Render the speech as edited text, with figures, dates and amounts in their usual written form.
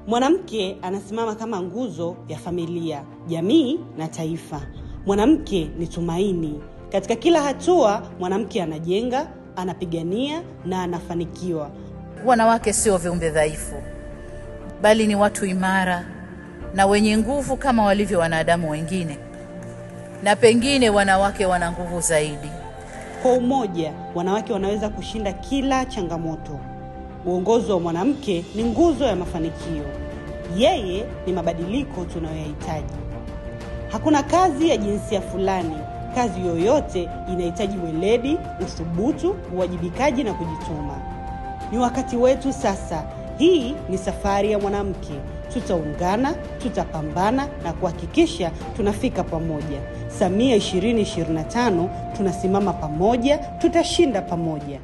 Mwanamke anasimama kama nguzo ya familia, jamii na taifa. Mwanamke ni tumaini. Katika kila hatua, mwanamke anajenga, anapigania na anafanikiwa. Wanawake sio viumbe dhaifu, bali ni watu imara na wenye nguvu kama walivyo wanadamu wengine. Na pengine wanawake wana nguvu zaidi. Kwa umoja, wanawake wanaweza kushinda kila changamoto. Uongozi wa mwanamke ni nguzo ya mafanikio. Yeye ni mabadiliko tunayohitaji. Hakuna kazi ya jinsia fulani. Kazi yoyote inahitaji weledi, uthubutu, uwajibikaji na kujituma. Ni wakati wetu sasa. Hii ni safari ya mwanamke. Tutaungana, tutapambana na kuhakikisha tunafika pamoja. Samia 2025, tunasimama pamoja, tutashinda pamoja.